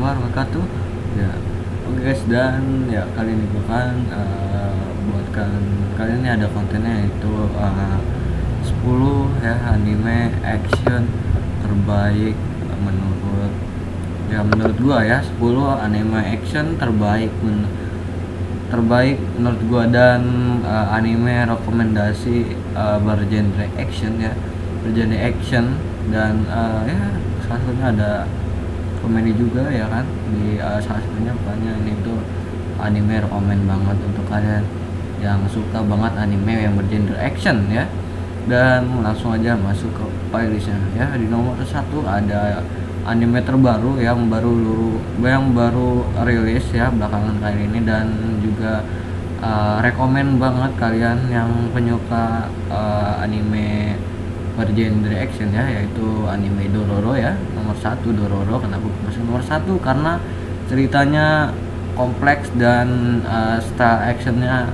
warahmatullahi wabarakatuh. Ya, oke guys, dan ya kali ini gue kan buatkan kali ini ada kontennya yaitu 10 ya anime action terbaik menurut gua ya, 10 anime action terbaik menurut gua. Dan anime rekomendasi bergenre action ya, bergenre action. Dan ya salah satunya ada komedi juga ya kan di salah satunya. Pokoknya ini tuh anime rekomen banget untuk kalian yang suka banget anime yang bergenre action ya. Dan langsung aja masuk ke playlistnya ya. Di nomor 1 ada anime terbaru yang baru rilis ya belakangan kali ini, dan juga rekomen banget kalian yang penyuka anime bergenre action ya, yaitu anime Dororo ya. Nomor 1 Dororo. Kenapa masuk nomor 1? Karena ceritanya kompleks dan style actionnya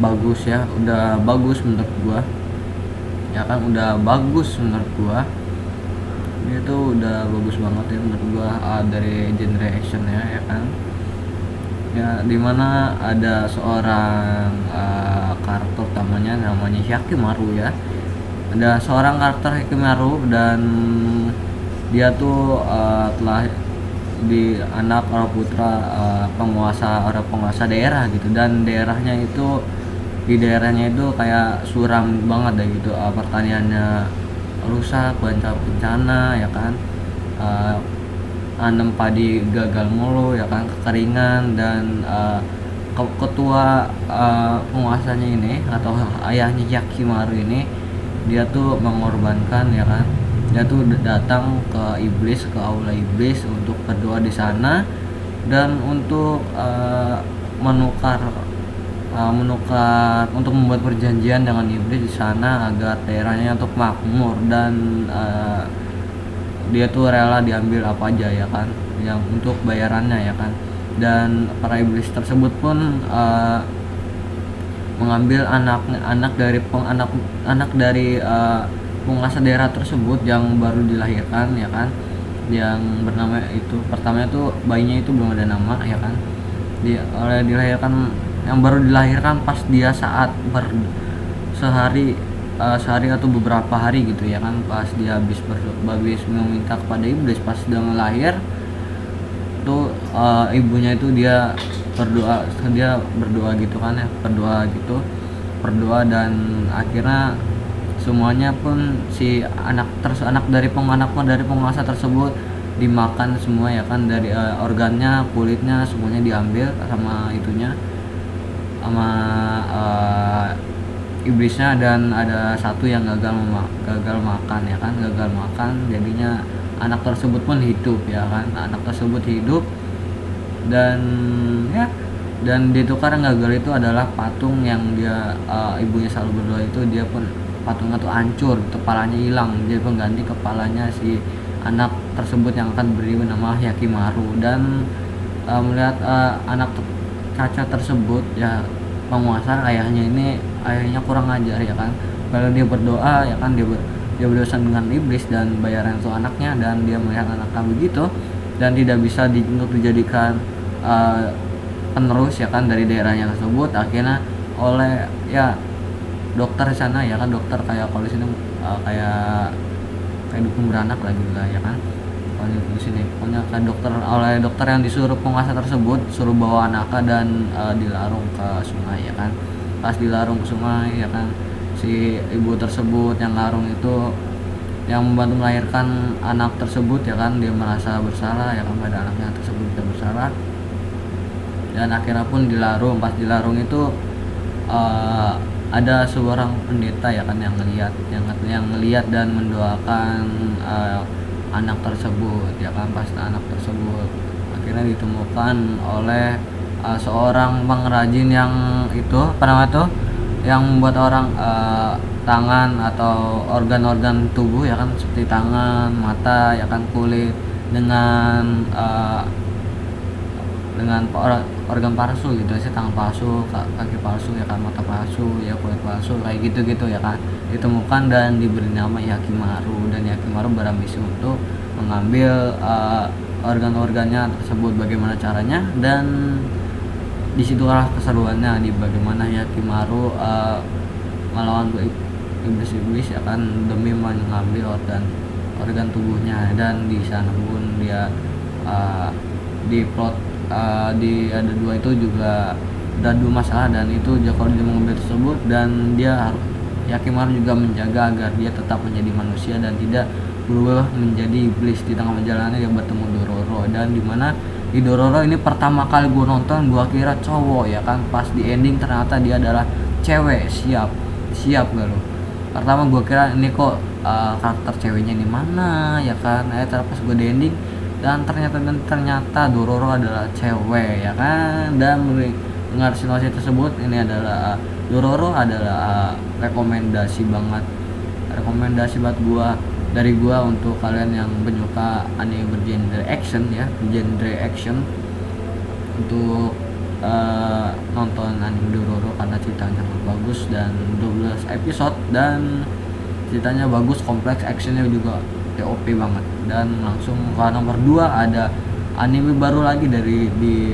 bagus ya, udah bagus menurut gua ya kan, udah bagus menurut gua. Dia tuh udah bagus banget ya menurut gua dari genre actionnya ya kan. Ya dimana ada seorang karakter utamanya namanya Hyakkimaru ya. Ada seorang karakter Hyakkimaru, dan dia tuh telah di anak orang putra orang penguasa daerah gitu. Dan di daerahnya itu kayak suram banget deh gitu, pertaniannya rusak, banyak bencana ya kan, anem padi gagal mulu ya kan, kekeringan. Dan ketua penguasanya ini atau ayahnya Yakimaru ini, dia tuh mengorbankan ya kan, dia tuh datang ke aula iblis untuk berdoa di sana, dan untuk menukar untuk membuat perjanjian dengan iblis di sana agar daerahnya untuk makmur. Dan dia tuh rela diambil apa aja ya kan yang untuk bayarannya ya kan. Dan para iblis tersebut pun mengambil anak dari penguasa daerah tersebut yang baru dilahirkan ya kan, yang bernama itu, pertamanya tuh bayinya itu belum ada nama ya kan. Yang baru dilahirkan pas dia saat sehari atau beberapa hari gitu ya kan, pas dia habis meminta kepada iblis pas sedang lahir tuh, ibunya itu dia berdoa gitu kan ya, berdoa. Dan akhirnya semuanya pun si anak dari penguasa tersebut dimakan semua ya kan, dari organnya, kulitnya, semuanya diambil sama iblisnya. Dan ada satu yang gagal makan ya kan, jadinya anak tersebut pun hidup ya kan, dan ya, dan ditukar gagal itu adalah patung yang ibunya selalu berdoa itu. Dia pun patungnya tuh hancur, kepalanya hilang, jadi pengganti kepalanya si anak tersebut yang akan beri nama Hyakkimaru. Dan melihat anak cacat tersebut ya, penguasa ayahnya kurang ajar ya kan. Kalau dia berdoa ya kan, dia berdosa dengan iblis dan bayaran itu anaknya, dan dia melihat anaknya begitu dan tidak bisa untuk dijadikan penerus ya kan dari daerahnya tersebut. Akhirnya oleh ya dokter di sana ya kan, dokter kayak kalau di sini kayak dukun beranak lagi lah ya kan. Kalau di sini pokoknya kan oleh dokter yang disuruh penguasa tersebut suruh bawa anaknya dan dilarung ke sungai ya kan. Pas dilarung ke sungai ya kan, si ibu tersebut yang larung itu, yang membantu melahirkan anak tersebut ya kan, dia merasa bersalah ya kan pada anaknya tersebut, tidak bersalah. Dan akhirnya pun dilarung. Pas dilarung itu ada seorang pendeta ya kan yang ngelihat dan mendoakan anak tersebut ya kan. Pas anak tersebut akhirnya ditemukan oleh seorang pengrajin yang itu yang membuat orang tangan atau organ-organ tubuh ya kan, seperti tangan, mata ya kan, kulit dengan organ palsu gitu sih, tangan palsu, kaki palsu ya kan, mata palsu ya, kulit palsu kayak gitu ya kan, ditemukan dan diberi nama Hyakkimaru. Dan Hyakkimaru berambisi untuk mengambil organ-organnya tersebut bagaimana caranya, dan disitulah keseruannya di bagaimana Yakimaru melawan iblis-iblis ya kan, demi mengambil organ tubuhnya. Dan di sana pun dia di plot di ada dua itu juga ada dua masalah, dan itu kalau dia mengambil tersebut, dan dia Yakimaru juga menjaga agar dia tetap menjadi manusia dan tidak berubah menjadi iblis. Di tengah perjalanan dia bertemu Dororo, dan dimana di Dororo ini pertama kali gue nonton gue kira cowok ya kan, pas di ending ternyata dia adalah cewek. Siap gak lo? Pertama gue kira ini kok karakter ceweknya ini mana ya kan, pas gue di ending dan ternyata Dororo adalah cewek ya kan. Dan mendengar sinopsis tersebut, ini adalah Dororo adalah rekomendasi banget gua dari gua untuk kalian yang penyuka anime bergenre action ya, genre action, untuk nonton anime Dororo karena ceritanya bagus dan 12 episode dan ceritanya bagus, kompleks, actionnya juga TOP banget. Dan langsung ke nomor 2 ada anime baru lagi dari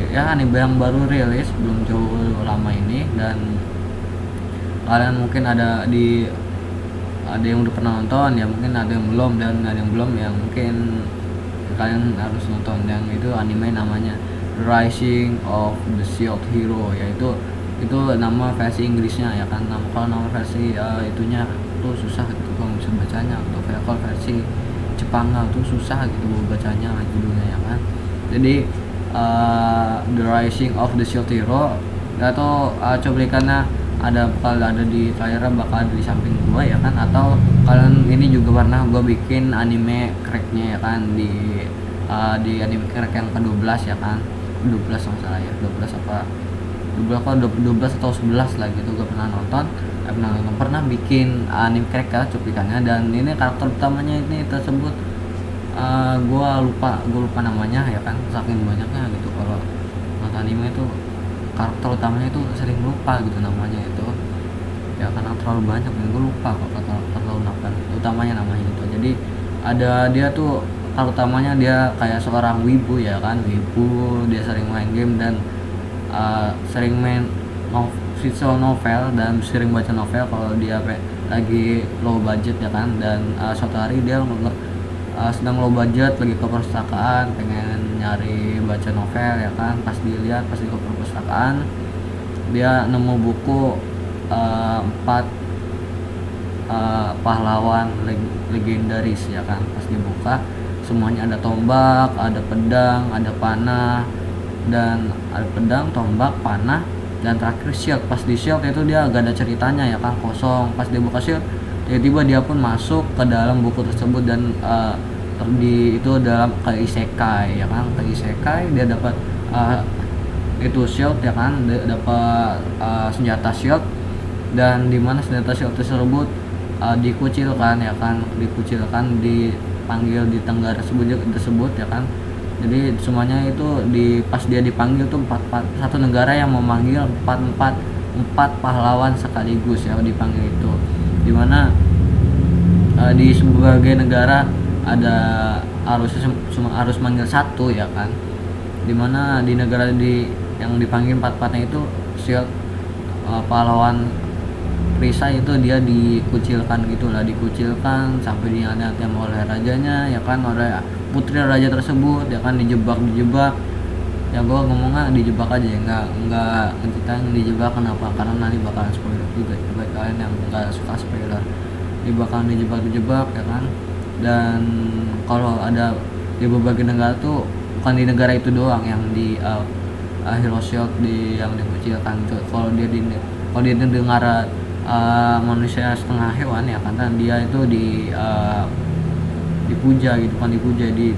anime yang baru rilis belum jauh lama ini, dan kalian mungkin ada yang udah pernah nonton ya, mungkin ada yang belum, dan ada yang belum yang mungkin kalian harus nonton. Yang itu anime namanya Rising of the Shield Hero, yaitu itu nama versi Inggrisnya ya kan. Kalau nama versi itunya tuh susah gitu kalau bisa bacanya, atau kalau versi Jepangnya tuh susah gitu bacanya judulnya ya kan. Jadi The Rising of the Shield Hero atau cuplikannya bakal ada di trailer, bakal ada di samping gua ya kan. Atau kalian ini juga pernah gua bikin anime cracknya ya kan, di anime crack yang ke-12 ya kan, 12 masalah ya, 12 atau 11 lah gitu. Gua pernah bikin anime crack ya cuplikannya, dan ini karakter utamanya ini tersebut gua lupa namanya ya kan, saking banyaknya gitu. Kalau nonton anime itu karakter utamanya itu sering lupa gitu namanya itu ya, karena terlalu banyak dan gue lupa kalau karakter utamanya namanya itu. Jadi ada dia tuh karakter utamanya dia kayak seorang wibu ya kan, dia sering main game dan sering main visual novel dan sering baca novel kalau dia lagi low budget ya kan. Dan suatu hari dia sedang low budget, lagi ke perpustakaan pengen nyari baca novel ya kan. Pas di perpustakaan dia nemu buku 4 pahlawan legendaris ya kan. Pas dibuka semuanya ada tombak, ada pedang, ada panah, dan ada pedang, tombak, panah, dan terakhir shield. Pas di shield itu dia gak ada ceritanya ya kan, kosong. Pas dia buka shield tiba-tiba dia pun masuk ke dalam buku tersebut, dan itu dalam ke isekai ya kan. Ke isekai dia dapat itu shield ya kan, dia dapat senjata shield, dan dimana senjata shield tersebut dikucilkan ya kan, dipanggil di tenggara tersebut ya kan. Jadi semuanya itu pas dia dipanggil tuh satu negara yang memanggil empat pahlawan sekaligus ya dipanggil itu, dimana di sebagai negara ada harus manggil satu ya kan, dimana di negara yang dipanggil empatnya itu shield pahlawan perisai itu dia dikucilkan dikucilkan sampai dinyatakan oleh rajanya ya kan, oleh putri raja tersebut ya kan, dijebak ya gue ngomongnya dijebak aja ya, nggak ceritain dijebak kenapa, karena nanti bakalan spoiler juga buat kalian yang nggak suka spoiler. Dia bakalan dijebak ya kan. Dan kalau ada di berbagai negara tuh, bukan di negara itu doang yang di Hero Shield yang dikucilkan tuh. Kalau dia dengar manusia setengah hewan ya kan, dan dia itu dipuja gitu kan,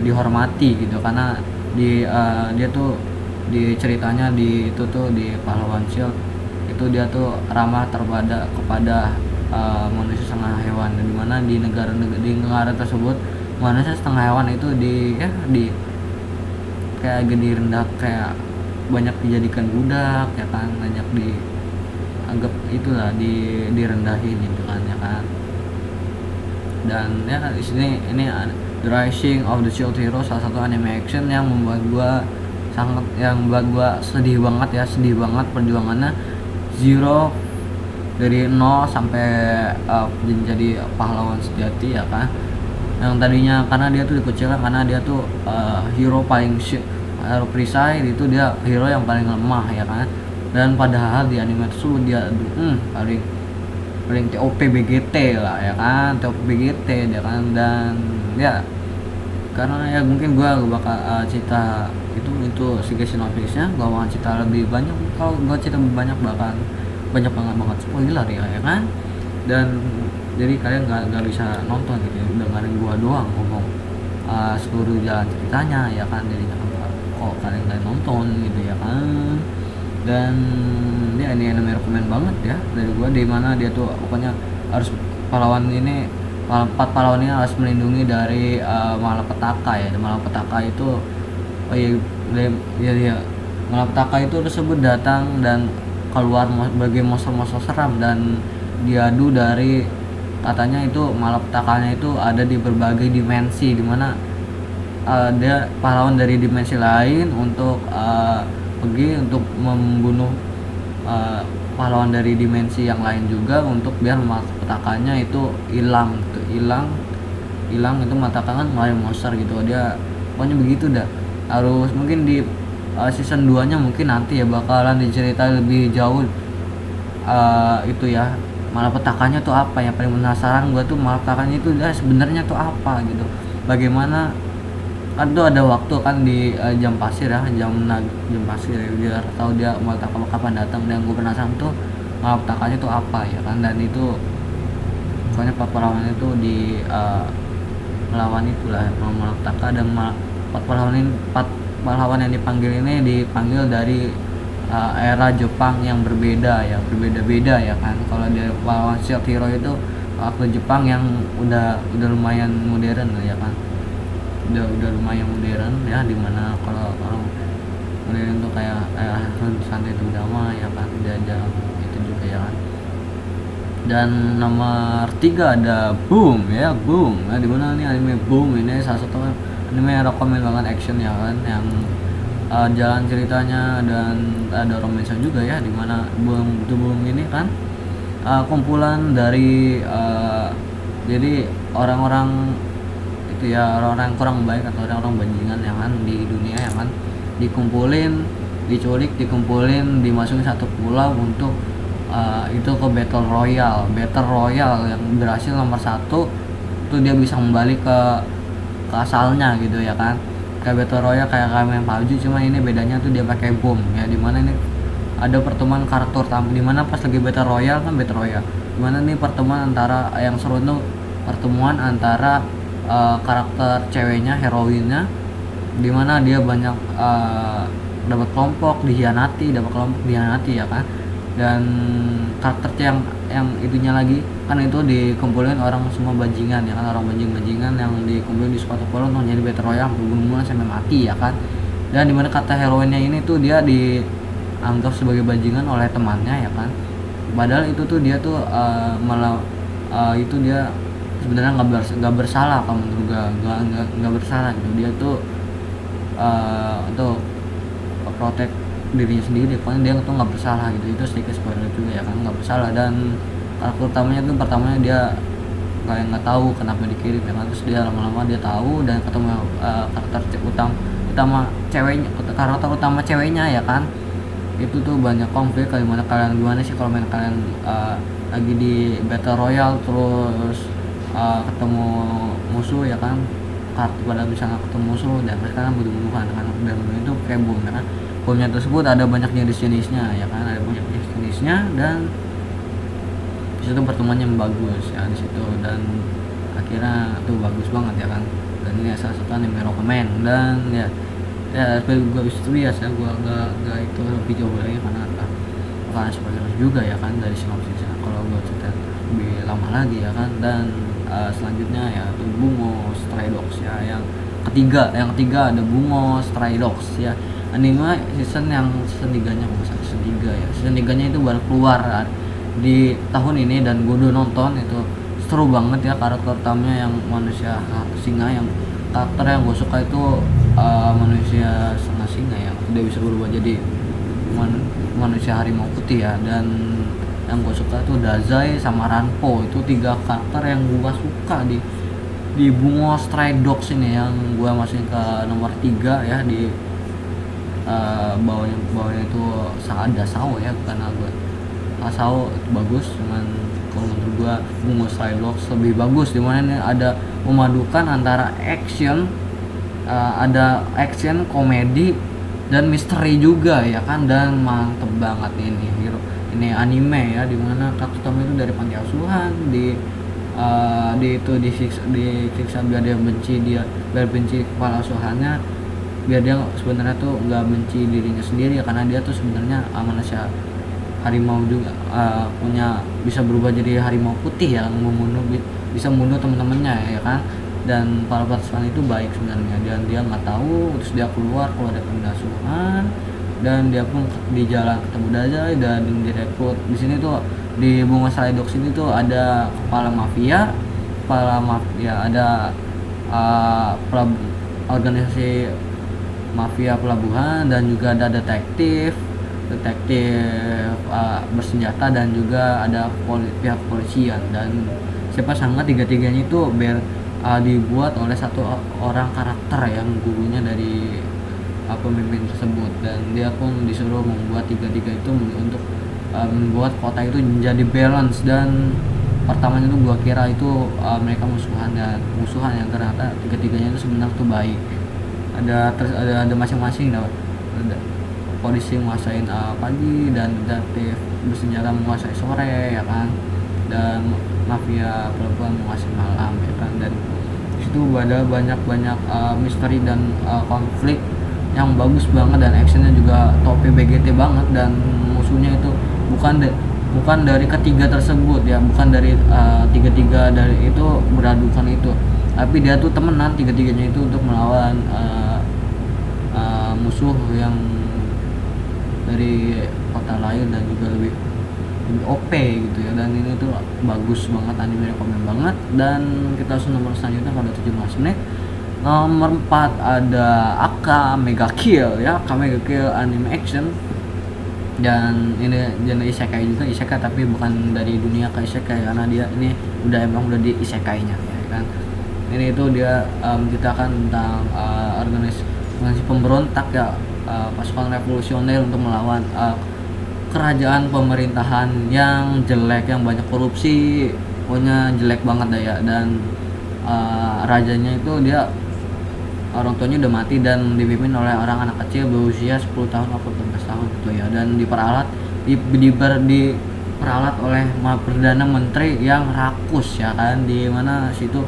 dihormati gitu, karena dia tuh di ceritanya di pahlawan shield itu dia tuh ramah kepada manusia setengah hewan, dimana di negara tersebut manusia setengah hewan itu kayak direndah, kayak banyak dijadikan budak ya kan, banyak dianggap itulah direndahin gitu kan ya kan. Dan ya di sini ini The Rising of the Shield Hero, salah satu anime action yang membuat gua sedih banget ya, sedih banget perjuangannya Zero dari nol sampai jadi pahlawan sejati ya kan. Yang tadinya karena dia tuh dikucilkan karena dia tuh hero perisai, itu dia hero yang paling lemah ya kan. Dan padahal di anime tersebut dia paling TOP BGT lah ya kan, TOP BGT ya kan. Dan ya karena ya mungkin gua bakal cerita itu sebagai sinopsisnya, gua bakal cerita lebih banyak. Kalau gua cerita lebih banyak bakal banyak banget spoiler ya kan. Dan jadi kalian nggak bisa nonton gitu ya, dengerin gua doang ngomong seluruh jalan ceritanya ya kan. Jadi kok kalian nggak nonton gitu ya kan. Dan dia ini anime rekomen banget ya dari gua, di mana dia tuh pokoknya harus empat pahlawan ini harus melindungi dari malapetaka ya. Malapetaka itu malapetaka itu tersebut datang dan keluar sebagai monster-monster seram dan diadu dari, katanya itu malapetaka itu ada di berbagai dimensi, dimana dia pahlawan dari dimensi lain untuk pergi untuk membunuh pahlawan dari dimensi yang lain juga, untuk biar malapetaka itu hilang itu malapetaka kan melalui monster gitu. Dia pokoknya begitu dah. Harus mungkin di season 2 nya mungkin nanti ya bakalan diceritain lebih jauh itu ya, malapetaka tuh apa ya. Paling penasaran gua tuh malapetaka itu dia sebenarnya tuh apa gitu. Bagaimana kan tuh ada waktu kan di jam pasir ya, jam pasir ya, biar tahu dia malapetaka kapan datang. Dan gua penasaran tuh malapetaka tuh apa ya kan. Dan itu pokoknya pahlawan itu di melawan itulah malapetaka. Dan empat pahlawan yang dipanggil ini dipanggil dari era Jepang yang berbeda-beda ya kan. Kalau dia pahlawan Shield Hero itu waktu Jepang yang udah lumayan modern ya kan. Udah lumayan modern ya, dimana kalau orang modern tuh kayak santai Tundama ya kan, jajah itu juga ya kan. Dan nomor 3 ada Boom ya, Boom. Nah, dimana nih anime Boom ini salah satu anime yang rekomen banget action ya kan, yang jalan ceritanya dan ada romance juga ya, dimana Boom ini kan kumpulan dari jadi orang-orang itu ya, orang-orang kurang baik atau orang-orang bajingan yang kan di dunia yang kan diculik, dikumpulin, dimasukin satu pulau untuk itu ke battle royale yang berhasil nomor 1 itu dia bisa kembali ke asalnya gitu ya kan. Kayak battle royale kayak main PUBG, cuma ini bedanya tuh dia pakai bom ya, dimana ini ada pertemuan karakter tamu, dimana pas lagi battle royale dimana nih pertemuan antara yang seru tuh pertemuan antara karakter ceweknya, heroinnya, dimana dia banyak dapat kelompok dihianati ya kan. Dan karakter yang itunya lagi kan itu dikumpulin orang semua bajingan ya kan, orang bajingan yang dikumpulin di suatu pulau untuk jadi battle royale bunuh-bunuhan sampai mati ya kan. Dan dimana kata heroinnya ini tuh dia dianggap sebagai bajingan oleh temannya ya kan, padahal itu tuh dia tuh itu dia sebenarnya nggak bersalah. Kalau menurut gue nggak bersalah gitu. Dia tuh untuk protect dirinya sendiri, pokoknya dia tuh nggak bersalah gitu. Itu sedikit spoiler juga ya kan, nggak bersalah. Dan karakter utamanya tuh pertamanya dia kayak nggak tahu kenapa dikirim ya kan, terus dia lama-lama dia tahu dan ketemu karakter utama ceweknya ya kan. Itu tuh banyak konflik. Gimana sih kalau kalian lagi di battle royale terus ketemu musuh ya kan, pada misalnya ketemu musuh dan mereka kan bunuh-bunuhan kan, dan itu kayak bom ya kan. Bomnya tersebut ada banyak jenisnya ya kan, dan disitu pertemuannya bagus ya di situ, dan akhirnya tuh bagus banget ya kan. Dan ini salah satu anime rekomen. Dan ya seperti gue bisa biasa gue gak itu lebih jauh lagi karena bukan spoiler juga ya kan dari sinopsisnya. Kalau gue cerita lebih lama lagi ya kan. Dan selanjutnya ya tuh Bungo Stray Dogs ya, yang ketiga ada Bungo Stray Dogs ya, anime season 3-nya season 3-nya itu baru keluar di tahun ini. Dan gue udah nonton, itu seru banget ya. Karakter utamanya yang manusia singa yang karakter yang gue suka itu manusia setengah singa ya, dia bisa berubah jadi manusia harimau putih ya. Dan yang gue suka tuh Dazai sama Ranpo, itu 3 karakter yang gue suka di Bungo Stray Dogs ini, yang gue masih ke nomor 3 ya. Di bawahnya itu ada Sao ya, bukan gue Sao itu bagus, cuman kalau menurut gue Bungo Stray Dogs lebih bagus, dimana ini ada memadukan antara action, ada action, komedi, dan misteri juga ya kan. Dan mantep banget ini anime ya, dimana karakter utama itu dari panti asuhan, disiksa biar dia benci kepala asuhannya, biar dia sebenarnya tuh nggak benci dirinya sendiri ya, karena dia tuh sebenarnya manusia harimau juga, bisa berubah jadi harimau putih ya, bisa membunuh teman-temannya ya kan. Dan para pasukan itu baik sebenarnya, dan dia nggak tahu, terus dia keluar kalau ada pengasuhan, dan dia pun di jalan ketemu Dazai dan direkrut. Di sini tuh di Bunga Stray Dogs ini tuh ada kepala mafia, ada organisasi mafia pelabuhan, dan juga ada detektif bersenjata, dan juga ada pihak kepolisian. Dan siapa sangka tiga-tiganya itu dibuat oleh satu orang karakter yang gurunya dari pemimpin tersebut, dan dia pun disuruh membuat tiga-tiga itu untuk membuat kota itu menjadi balance. Dan pertamanya tuh gua kira itu mereka musuhan yang ternyata tiga-tiganya itu sebenarnya tuh baik. Ada masing-masing, ada polisi menguasain pagi, dan detektif bersenjata menguasai sore ya kan, dan mafia pelabuhan menguasai malam ya kan. Dan itu ada banyak misteri dan konflik yang bagus banget, dan actionnya juga top BGT banget. Dan musuhnya itu bukan dari ketiga tersebut ya, bukan dari tiga dari itu beradukan itu, tapi dia tuh temenan tiga-tiganya itu untuk melawan musuh yang dari kota lain, dan juga lebih OP gitu ya. Dan ini tuh bagus banget, anime rekomen banget. Dan kita langsung nomor selanjutnya pada 17 menit. Nomor 4 ada Aka Mega Kill ya, Aka Mega Kill anime action, dan ini genre isekai juga, isekai tapi bukan dari dunia ke isekai, karena dia ini udah di isekainya ya kan. Ini itu dia menceritakan tentang organisasi pemberontak ya, pasukan revolusioner untuk melawan kerajaan pemerintahan yang jelek, yang banyak korupsi, pokoknya jelek banget dah ya. Dan rajanya itu dia orang tuanya udah mati, dan dipimpin oleh orang anak kecil berusia 10 tahun atau 15 tahun gitu ya. Dan diperalat oleh perdana menteri yang rakus ya kan, di mana situ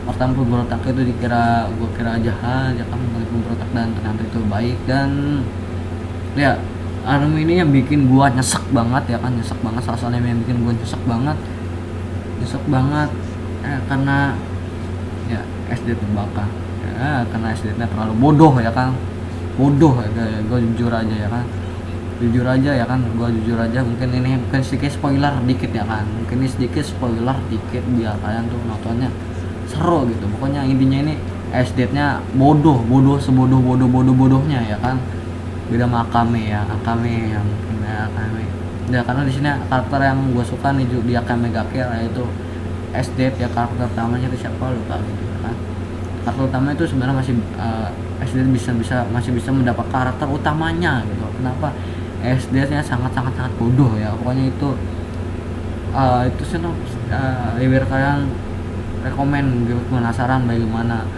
pertama pemberontak itu gua kira jahat ya kan, pemberontak, dan ternyata itu baik. Dan ya anime ini yang bikin gua nyesek banget ya kan, salah satu anime yang bikin gua nyesek banget karena ya SD terbakar ya, karena SD-nya terlalu bodoh ya kan, gue jujur aja ya kan, mungkin sedikit spoiler dikit ya kan, biar kalian tuh nontonnya seru gitu. Pokoknya intinya ini SD-nya bodohnya ya kan, beda sama Akame yang ya, karena di sini karakter yang gue suka nih di Akame ga Kill yaitu SD ya, karakter utamanya itu siapa lupa gitu kan. Karakter utama itu sebenarnya SD masih bisa mendapat karakter utamanya gitu. Kenapa? SD-nya sangat bodoh ya. Pokoknya itu sih biar kalian rekomen gitu, penasaran bagaimana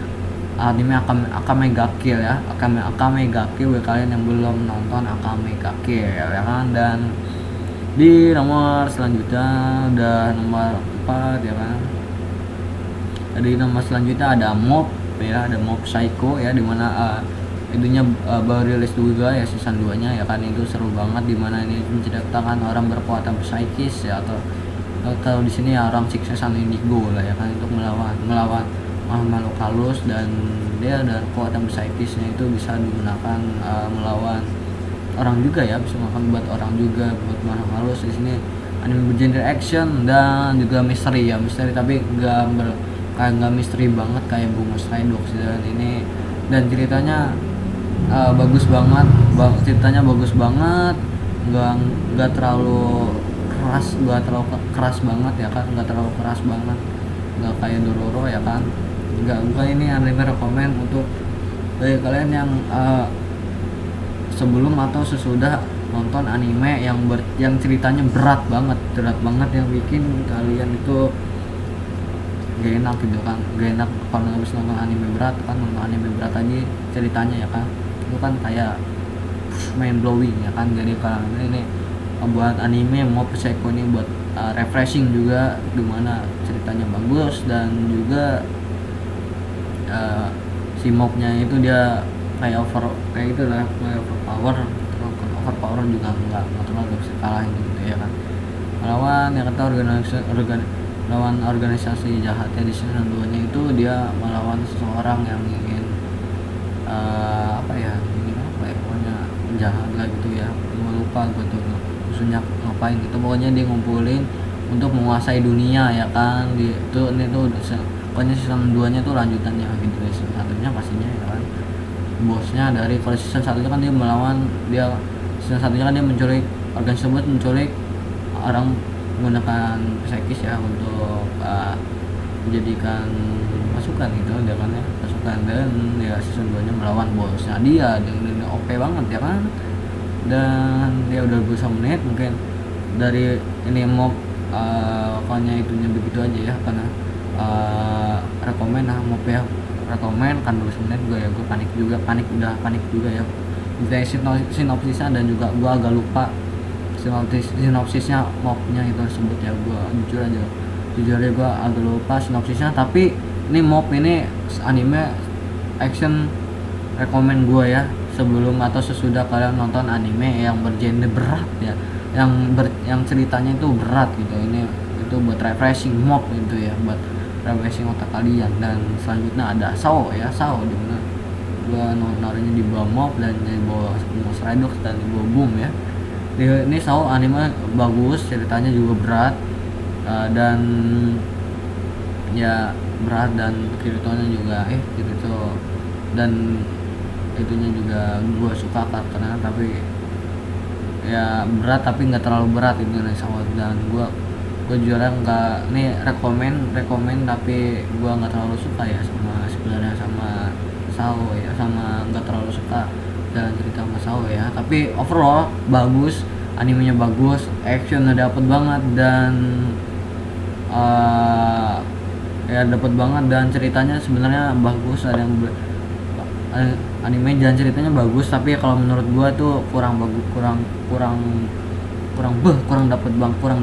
anime Akame ga Kill ya. Akame ga Kill buat kalian yang belum nonton Akame ga Kill ya kan. Dan di nomor selanjutnya udah nomor 4 ya kan. Di nomor selanjutnya ada Mob Psycho ya, dimana itunya baru rilis juga ya season 2 nya ya kan. Itu seru banget, dimana ini menceritakan orang berkekuatan psikis ya, atau di sini ya orang suksesan indigo lah ya kan, untuk melawan makhluk halus, dan dia dan kekuatan psikisnya itu bisa digunakan melawan orang juga ya, bisa buat orang juga, buat makhluk halus. Di sini anime bergenre action dan juga misteri tapi kayak nggak misteri banget kayak Bungo Stray Dogs, dan ini dan ceritanya bagus banget, ceritanya bagus banget, nggak nggak terlalu keras banget ya kan, nggak terlalu keras banget, nggak kayak Dororo ya kan. Nggak, bukan ini anime rekomen untuk bagi kalian yang sebelum atau sesudah nonton anime yang ceritanya berat banget yang bikin kalian itu gak enak gitu kan, gak enak kalau habis nonton anime berat kan. Nonton anime berat aja ceritanya ya kan, itu kan kayak mind blowing ya kan. Jadi kalau ini buat anime mau Psycho ini buat refreshing juga, dimana ceritanya bagus dan juga si mobnya itu dia kayak kayak gitu lah, kayak overpower juga nggak terlalu bisa kalahin gitu ya kan. Lawan yang kata lawan organisasi jahatnya di season 2 nya itu dia melawan seseorang yang ingin pokoknya jahat lah gitu ya, gue lupa gue tuh maksudnya ngapain gitu. Pokoknya dia ngumpulin untuk menguasai dunia ya kan. Ini tuh pokoknya season 2 nya tuh lanjutannya gitu ya. Season 1 nya pastinya ya kan bosnya dari, kalau season 1 nya kan dia season 1 nya kan dia menculik, organisasi tersebut menculik orang menggunakan psikis ya untuk menjadikan pasukan gitu dia kan ya, pasukan. Dan ya season 2 nya melawan bosnya dia dengan OP banget ya kan. Dan dia udah berusaha menit mungkin dari ini mob pokoknya itunya begitu aja ya, karena rekomen lah mob ya, rekomen kan 20 menit gue ya, gue panik juga ya dari sinopsisnya, dan juga gue agak lupa sinopsisnya mobnya itu tersebut ya. Gue jujur aja gue agak lupa sinopsisnya, tapi ini mob ini anime action rekomen gue ya, sebelum atau sesudah kalian nonton anime yang bergenre berat ya, yang ceritanya itu berat gitu. Ini itu buat refreshing mob itu ya, buat refreshing otak kalian. Dan selanjutnya ada Sao dimana gua naruhnya di bawah mob dan di bawah Stray Dogs dan di bawah Boom ya. Ini Sao anime bagus, ceritanya juga berat dan ya berat, dan ceritanya juga gitu, dan itunya juga gue suka karakternya, tapi ya berat tapi nggak terlalu berat itu nih Sao. Dan gue jarang nggak nih rekomen tapi gue nggak terlalu suka ya sebenarnya sama Sao ya, sama nggak terlalu suka jalan cerita sama Sao ya. Tapi overall bagus, animenya bagus, actionnya dapet banget, dan ya dapet banget, dan ceritanya sebenarnya bagus. Ada yang anime dan ceritanya bagus, tapi kalau menurut gua tuh kurang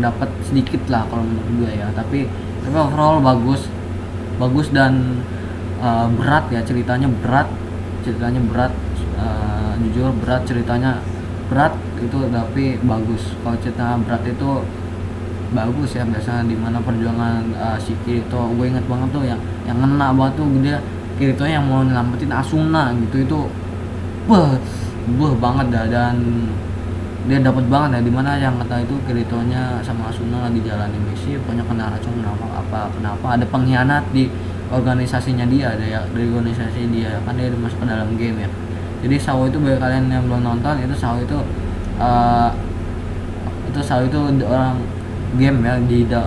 dapat sedikit lah kalau menurut gua ya. Tapi overall bagus dan berat ya, ceritanya berat, jujur berat, ceritanya berat itu, tapi bagus. Kalau cerita berat itu bagus ya, biasanya dimana perjuangan si Kirito, gue inget banget tuh yang ngena banget tuh dia Kirito yang mau nyelamatin Asuna gitu, itu banget dah. Dan dia dapat banget ya, dimana yang kata itu Kiritonya sama Asuna lagi jalani misi, pokoknya kena racun kenapa ada pengkhianat di organisasinya dia, ada ya dari organisasi dia kan, dia masuk ke dalam game ya. Jadi Sao itu bagi kalian yang belum nonton, itu Sao itu orang game ya,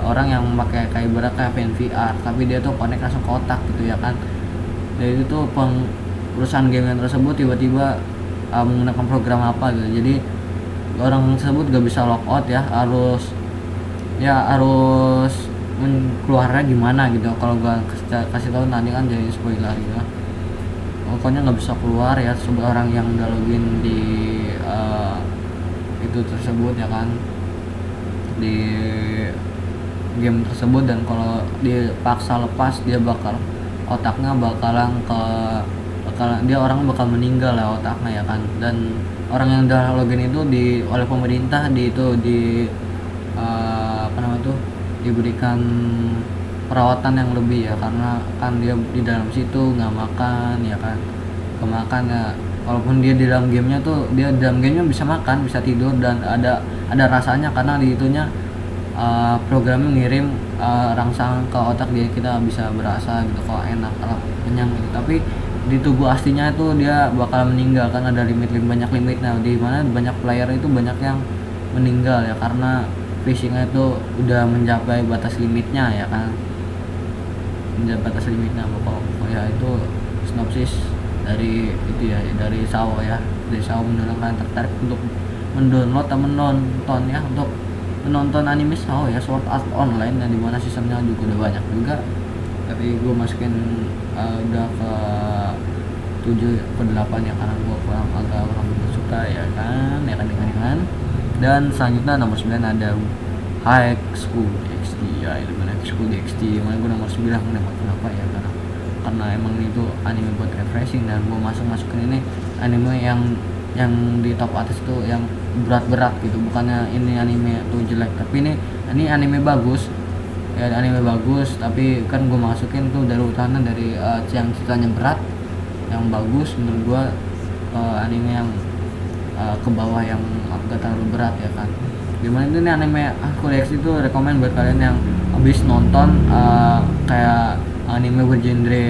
orang yang pakai kayak ibarat kayak VR, tapi dia tuh connect langsung ke otak gitu ya kan. Jadi itu tuh perusahaan game yang tersebut tiba-tiba menggunakan program apa gitu, jadi orang tersebut gak bisa logout ya, harus keluarnya gimana gitu. Kalau gua kasih tahu nanti kan jadi spoiler gitu, pokoknya nggak bisa keluar ya orang yang udah login di itu tersebut ya kan, di game tersebut. Dan kalau dipaksa lepas, dia otaknya dia orang bakal meninggal ya otaknya ya kan. Dan orang yang udah login itu oleh pemerintah diberikan perawatan yang lebih ya, karena kan dia di dalam situ nggak makan ya kan, walaupun dia di dalam gamenya tuh, dia di dalam gamenya bisa makan, bisa tidur, dan ada rasanya, karena di itunya programnya ngirim rangsangan ke otak, dia kita bisa berasa gitu kok enak, kenyang gitu. Tapi di tubuh aslinya itu dia bakal meninggal kan, ada banyak limitnya, di mana banyak player itu banyak yang meninggal ya karena fishingnya itu udah mencapai batas limitnya ya kan, mencapai batas limitnya. Pokok ya itu sinopsis dari itu ya, dari Sao ya, dari Sao mendorong kalian tertarik untuk mendownload atau menonton ya, untuk menonton anime Sao ya, Sword Art Online, dan dimana seasonnya juga udah banyak juga, tapi gue masukin udah ke 7 ke 8 ya karena gue kurang suka ya kan, dan selanjutnya nomor 9 ada High School DxD ya, itu High School DxD, mana gue nomor 9 kenapa ya, karena emang itu anime buat refreshing, dan gue masukin ini anime yang di top atas itu yang berat-berat gitu, bukannya ini anime tuh jelek, tapi ini anime bagus ya, anime bagus, tapi kan gue masukin tuh dari utama, dari yang ceritanya berat, yang bagus menurut gue, anime yang ke bawah yang agak terlalu berat ya kan. Gimana itu nih anime aku reaksi itu rekomend buat kalian yang habis nonton kayak anime bergenre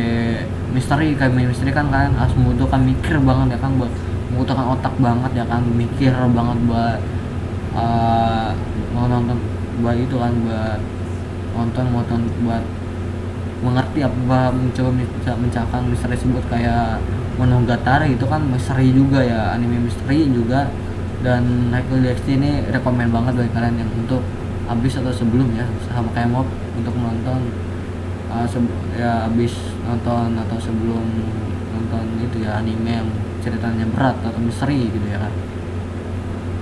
misteri, kayak misteri kan kalian harus membutuhkan mikir banget ya kan, buat membutuhkan otak banget ya kan, mikir banget buat mau nonton, buat itu kan, buat nonton buat mengerti apa, mencoba mencahkan misteri tersebut. Kayak Monogatari itu kan misteri juga ya, anime misteri juga, dan Haikyuu DxD ini rekomend banget bagi kalian yang untuk habis atau sebelum ya, sama kayak mob untuk nonton ya habis nonton atau sebelum nonton itu ya, anime yang ceritanya berat atau misteri gitu ya kan.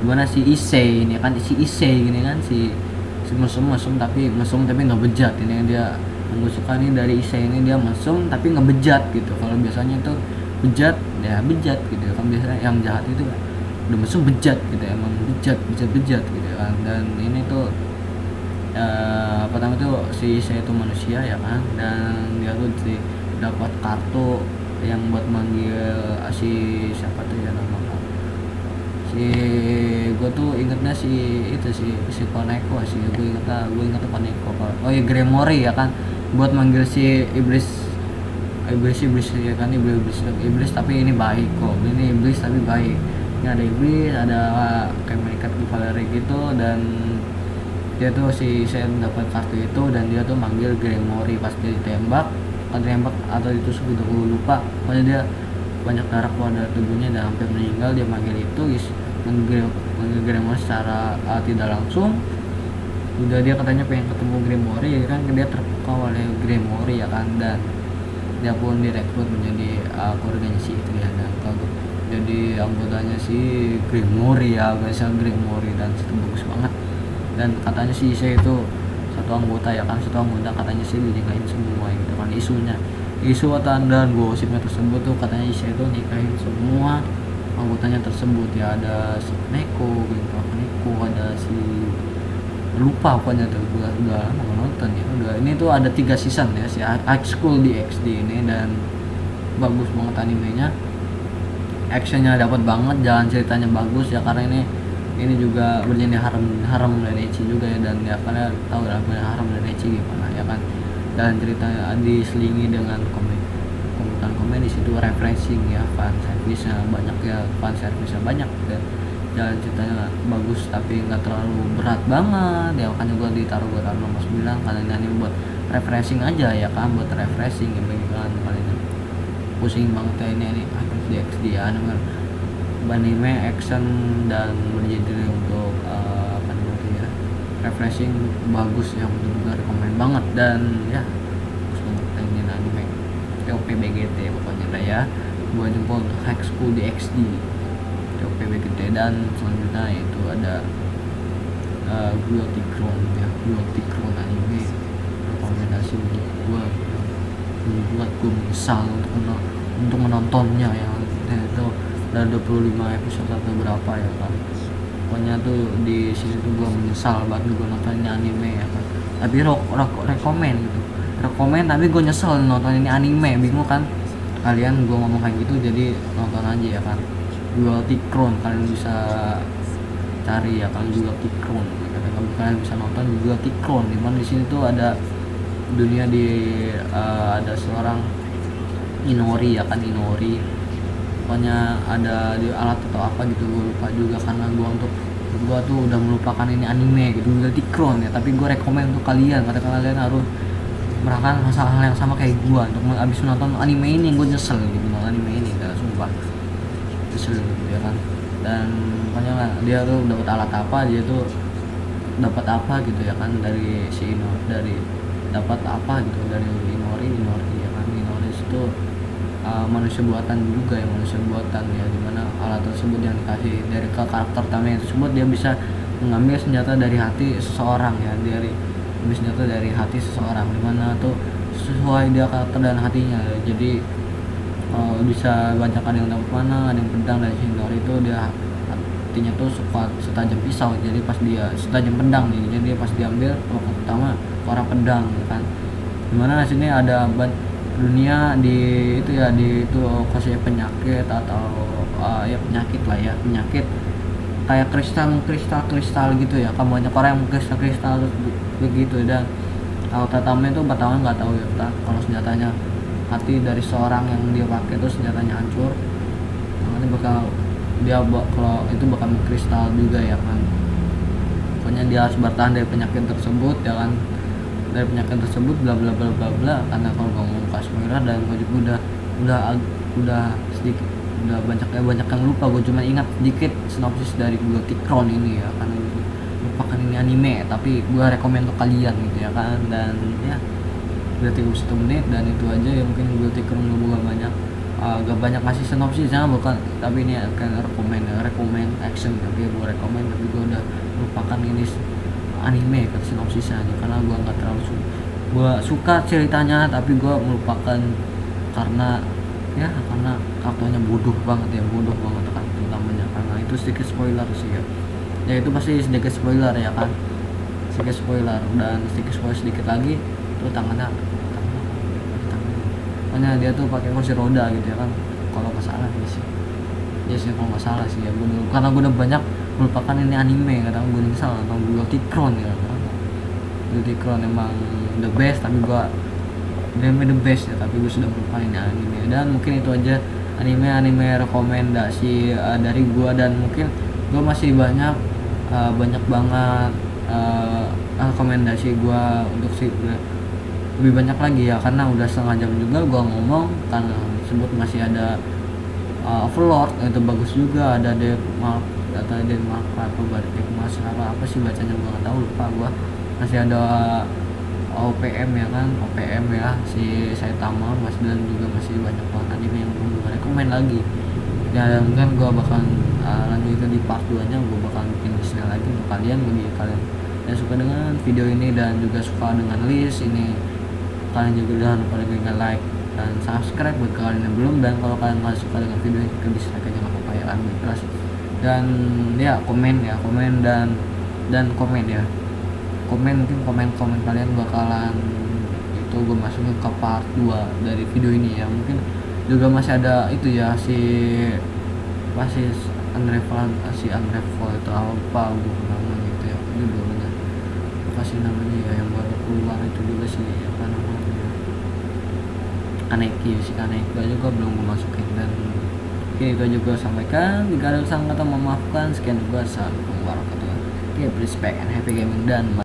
Gimana si Issei ini kan, si Issei gini kan, si mesum tapi nggak bejat. Ini dia yang gue suka nih dari Issei ini, dia mesum tapi nggak bejat gitu. Kalau biasanya itu bejat ya bejat gitu kan, biasanya yang jahat itu udah mesum bejat gitu, emang bejat gitu kan. Dan ini tuh pertama tuh si Issei itu manusia ya kan, dan dia tuh dapat kartu yang buat manggil si siapa tuh ya namanya, si gue tuh ingetnya si itu si Koneko sih, gue inget Koneko. Oh ya Gremory ya kan, buat manggil si iblis ya kan, iblis tapi ini baik kok, ini iblis tapi baik. Ini ada iblis, ada kayak malaikat Cavalry gitu, dan dia tuh saya dapat kartu itu, dan dia tuh manggil Gremory pas dia ditembak atau ditusuk gitu, gue lupa. Pokoknya dia banyak darah keluar dari tubuhnya dan hampir meninggal, dia manggil itu manggil Gremory secara tidak langsung. Udah dia katanya pengen ketemu Gremory ya kan, dia terpukau oleh Gremory ya kan, dan dia pun direkrut menjadi keluarganya si itu ya, dan jadi anggotanya si Gremory ya, organisasi Gremory, dan itu bagus banget. Dan katanya si Issei itu satu anggota katanya sih dinikahin semua gitu kan, isu dan gosipnya tersebut tuh katanya Issei itu nikahin semua anggotanya tersebut ya, ada si Neko gitu, ada si lupa pokoknya tuh, udah lama nonton ya, udah ini tuh ada 3 season ya si High School DxD ini, dan bagus banget animenya, actionnya dapat banget, jalan ceritanya bagus ya, karena ini juga berjenis haram dan ecchi juga ya, dan ya karena tahu lah haram dan ecchi gimana ya kan, dan ceritanya diselingi dengan komedi situ, refreshing ya, fan service-nya banyak ya, banyak ya. Jalan ceritanya bagus tapi nggak terlalu berat banget ya, makanya gue ditaruh nomor 9 karena ini buat refreshing aja ya kan, buat refreshing ya bagi kalian pusing banget ya ini DxD ya, anime action dan bergenre untuk apa namanya ya, refreshing, bagus yang juga rekomend banget, dan ya bagus banget ini anime TOP-BGT pokoknya lah ya, gua jempol untuk High School DxD TOP-BGT. Dan selanjutnya itu ada Guilty Crown ya, Guilty Crown anime rekomendasi untuk gua, membuat gue menyesal untuk menontonnya ya, itu ada 25 episode atau berapa ya kan, pokoknya tuh di sini tuh gue menyesal banget gue nonton ini anime ya kan, tapi rekomend gitu, tapi gue nyesel nonton ini anime, bingung kan kalian, gue ngomong kayak gitu jadi nonton aja ya kan. Guilty Crown kalian bisa cari ya kan, Guilty Crown gitu. kalian bisa nonton juga Tikron, dimana di sini tuh ada dunia ada seorang Inori ya kan, Inori pokoknya ada di alat atau apa gitu, gue lupa juga karena gue tuh udah melupakan ini anime gitu, udah Tikron ya, tapi gue rekomend untuk kalian, kata kalian harus merasakan masalah yang sama kayak gue untuk abis menonton anime ini. Gue nyesel gitu nonton anime ini, gak sumpah nyesel gitu ya kan. Dan pokoknya dia tuh dapat alat apa, dia tuh dapat apa gitu ya kan dari si Inori, dari dapat apa gitu dari Inori ya kan. Inori itu manusia buatan juga ya, manusia buatan ya, dimana alat tersebut yang dikasih dari ke karakter utamanya tersebut, dia bisa mengambil senjata dari hati seseorang ya, ambil senjata dari hati seseorang, dimana tuh sesuai dia karakter dan hatinya ya. Jadi bisa banyak, ada yang dapat mana, ada yang pedang, dan Shinori itu dia hatinya tuh suka setajam pisau, jadi pas dia setajam pedang nih, jadi pas diambil pertama orang pedang ya kan. Dimana di sini ada dunia di itu kasih penyakit atau ya penyakit lah ya, penyakit kayak kristal gitu ya kan, banyak orang yang kristal begitu. Dan kalau tatamnya itu pertama nggak tahu ya kalau senjatanya hati dari seorang yang dia pakai itu senjatanya hancur, nanti kalau itu bakal kristal juga ya kan. Pokoknya dia harus bertahan dari penyakit tersebut ya kan, dari penyakit tersebut bla bla bla bla bla. Karena kalau ngomong spoiler, dan gue juga udah sedikit, udah banyak yang lupa. Gue cuma ingat sedikit sinopsis dari Tikron ini ya, karena lupakan ini anime, tapi gue rekomend untuk kalian gitu ya kan. Dan ya udah 31 menit, dan itu aja ya, mungkin Tikron gue gak banyak ngasih sinopsisnya bukan, tapi ini akan rekomend action, tapi gue rekomend, tapi gue udah lupakan ini anime ke sinopsisnya aja, karena gue nggak terlalu gue suka ceritanya, tapi gue melupakan karena karakternya bodoh banget kan, utamanya karena itu sedikit spoiler sih ya, itu pasti sedikit spoiler ya kan, dan sedikit spoiler sedikit lagi tuh tangannya pokoknya dia tuh pakai kursi roda gitu ya kan, kalau nggak salah sih kalau nggak salah sih ya. Karena gue udah banyak melupakan ini anime, kadang gue nyesal atau gue Tikron ya, Tikron emang the best, tapi gue the best ya, tapi gue sudah melupakan ini anime. Dan mungkin itu aja anime rekomendasi dari gue, dan mungkin gue masih banyak banget rekomendasi gue untuk lebih banyak lagi ya, karena udah setengah jam juga gue ngomong, karena sebut masih ada Overlord itu bagus juga, ada Denmark apa Batik Mas apa sih bacanya, gue nggak tahu, lupa gue. Masih ada OPM ya kan, OPM ya si Saitama Mas, dan juga masih banyak banget anime yang gue rekomend lagi ya. Mungkin gue bakal lanjut di part 2 nya, gue bakal bikin listnya lagi untuk kalian, bagi kalian yang suka dengan video ini dan juga suka dengan list ini. Kalian juga jangan lupa dengan like dan subscribe buat kalian yang belum, dan kalau kalian nggak suka dengan video ini, kalian bisa like aja, nggak apa-apa ya kan, kelas. Dan ya komen dan komen ya, mungkin komen kalian bakalan itu gue masukin ke part 2 dari video ini ya. Mungkin juga masih ada itu ya, si Unravel itu apa gue namanya gitu ya, judulnya kasih namanya ya, yang baru keluar itu juga sih apa namanya, Kaneki juga belum gue masukin. Dan oke, itu aja gue sampaikan, jika ada kesalahan kata memaafkan. Sekian juga, assalamualaikum warahmatullahi wabarakatuh. Please respect and happy gaming, dan